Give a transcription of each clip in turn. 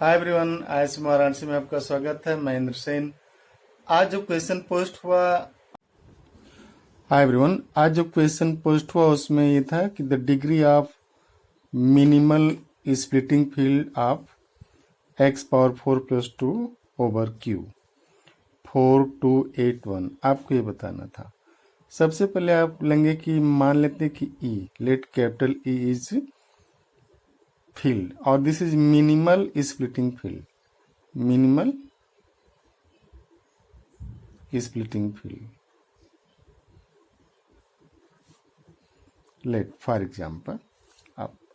Hi everyone, IIS Varanasi में आपका स्वागत है। मैं इंद्र सेन। आज जो क्वेश्चन पोस्ट हुआ उसमें ये था कि the degree of minimal splitting field of x power 4 plus 2 over q 4281 आपको ये बताना था। सबसे पहले आप लेंगे कि मान लेते हैं कि E, let capital E is field और this is minimal splitting field, minimal splitting field. Let for example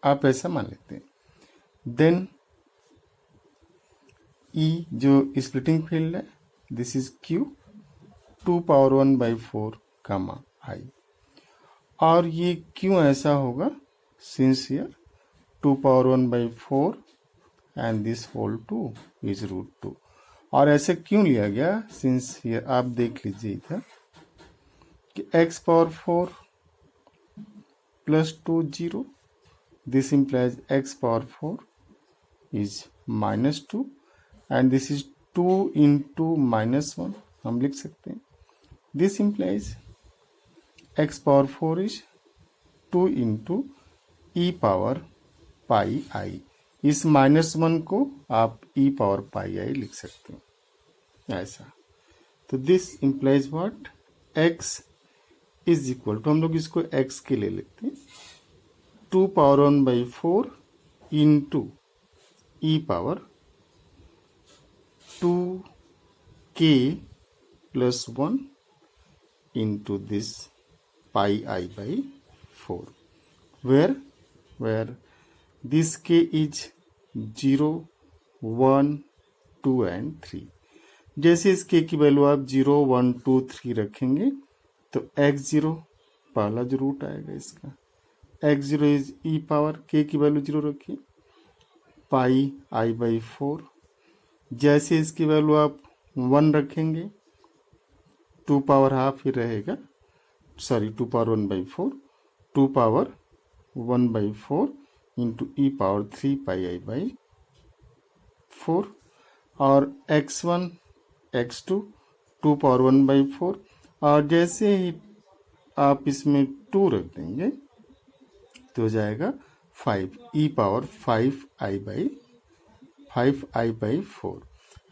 आप ऐसा मान लेते हैं। देन E जो स्प्लिटिंग फील्ड है, this is Q 2 power 1 by 4 comma I, और ये क्यों ऐसा होगा, since here 2 power 1 by 4 and this whole 2 is root 2। और ऐसे क्यों लिया गया, सिंस हियर आप देख लीजिए इधर कि x power 4 plus 2 0, this implies x power 4 is minus 2 and this is 2 into minus 1 हम लिख सकते हैं। This implies x power 4 is 2 into e power pi i. इस -1 को आप e पावर पाई आई लिख सकते हैं ऐसा। तो this implies what, x is equal to, हम लोग इसको x के ले लेते हैं, 2 power 1 by 4 into e power 2k plus 1 into this pi i by 4, where this k is 0, 1, 2 and 3। जैसे इस k की वैल्यू आप 0, 1, 2, 3 रखेंगे तो x0 पहला जो रूट आएगा इसका, x0 is E power, k की वैल्यू 0 रखिए, पाई आई बाई 4। जैसे इसकी वैल्यू आप 1 रखेंगे 2 पावर हाफ ही रहेगा, sorry 2 power 1 by 4, 2 power 1 by 4 into e power 3 pi i by 4। और x1 x2 2 पावर 1 बाई 4, और जैसे ही आप इसमें 2 रख देंगे तो हो जाएगा 5 e power 5 i by 4।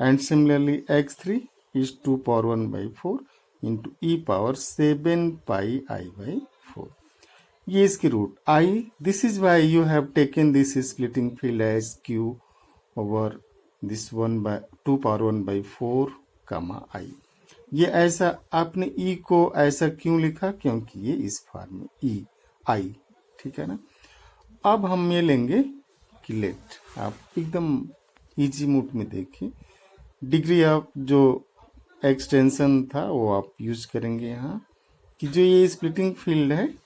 And similarly x3 is 2 power 1 by 4 into e power 7 pi i by 4। ये इसकी root i, this is why you have taken this splitting field as q over this 2 power 1 by 4 comma i. ये ऐसा आपने E को ऐसा क्यों लिखा, क्योंकि ये इस फॉर्म में E I, ठीक है ना। अब हम ये लेंगे कि लेट, आप एकदम इजी मोड में देखिए, डिग्री ऑफ जो एक्सटेंशन था वो आप यूज करेंगे यहाँ, कि जो ये स्प्लिटिंग फील्ड है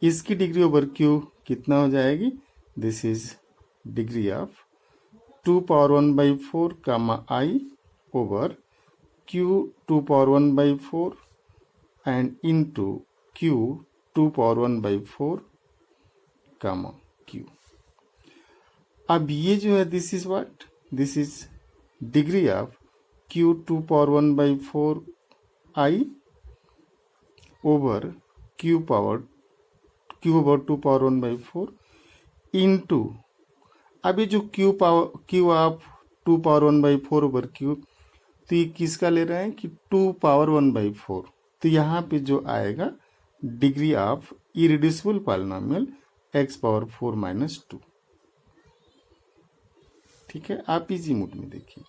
इसकी डिग्री ओवर Q कितना हो जाएगी, this is degree of 2 power 1 by 4 comma I over Q 2 power 1 by 4 and into Q 2 power 1 by 4 comma Q। अब ये जो है this is what, this is degree of Q 2 power 1 by 4 I over Q over 2 power 1 by 4 into, अब ये जो Q of 2 power 1 by 4 over Q, तो ये किसका ले रहे हैं कि 2 पावर 1 बाई 4, तो यहाँ पे जो आएगा degree of irreducible polynomial x power 4 minus 2, ठीक है। आप इजी मोड में देखिए,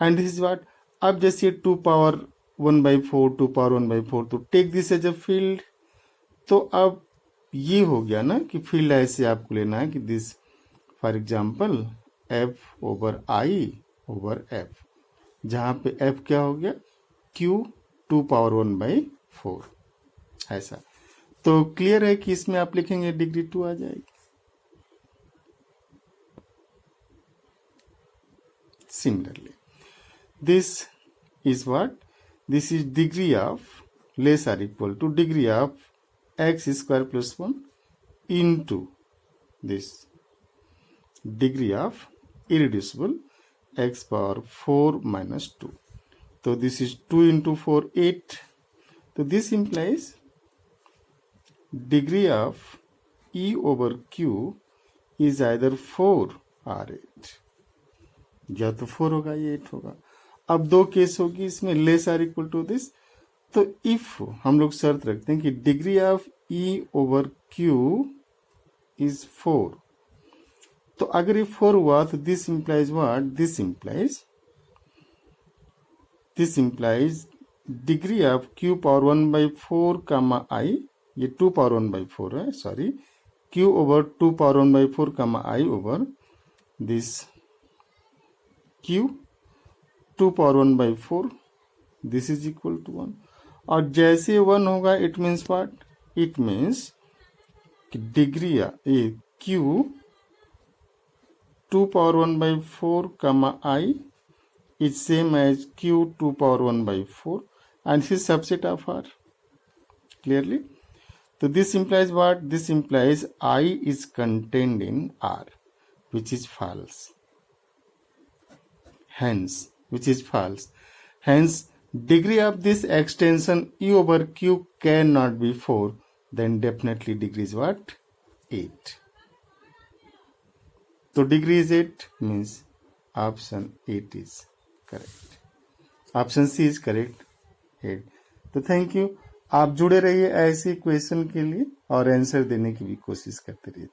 एंड दिस इज व्हाट, अब जैसे 2 पावर 1 बाई 4, 2 पावर 1 बाई 4, तो take this as a field. तो अब ये हो गया ना कि फील्ड ऐसे आपको लेना है कि this for example f over i over f, जहां पे f क्या हो गया, q 2 पावर 1 बाई 4 ऐसा। तो क्लियर है कि इसमें आप लिखेंगे डिग्री 2 आ जाएगी। Similarly this is what, this is degree of less or equal to degree of x square plus 1 into this degree of irreducible x power 4 minus 2. So this is 2 into 4, 8. So this implies degree of E over Q is either 4 or 8. या तो 4 होगा या 8 होगा. अब दो case होगी इसमें, less or equal to this. तो इफ हम लोग शर्त रखते हैं कि degree of E over Q is 4, तो अगर ये 4 हुआ तो this implies what? This implies degree of Q power 1/4 comma I, ये 2 पावर 1/4 है, sorry, Q over 2 power 1/4 comma I over this Q 2 power 1/4, this is equal to 1. और जैसे 1 होगा it means what? It means degree Q 2 power 1/4 comma I is same as Q 2 power 1/4 and is subset of R. Clearly? So this implies what? This implies I is contained in R, which is false. Hence, degree of this extension E over Q cannot be 4. Then definitely degree is what? 8. So degree is 8 means option 8 is correct. Option C is correct. 8. तो thank you. आप जुड़े रहिए ऐसे question के लिए और answer देने की भी कोशिश करते रहिए.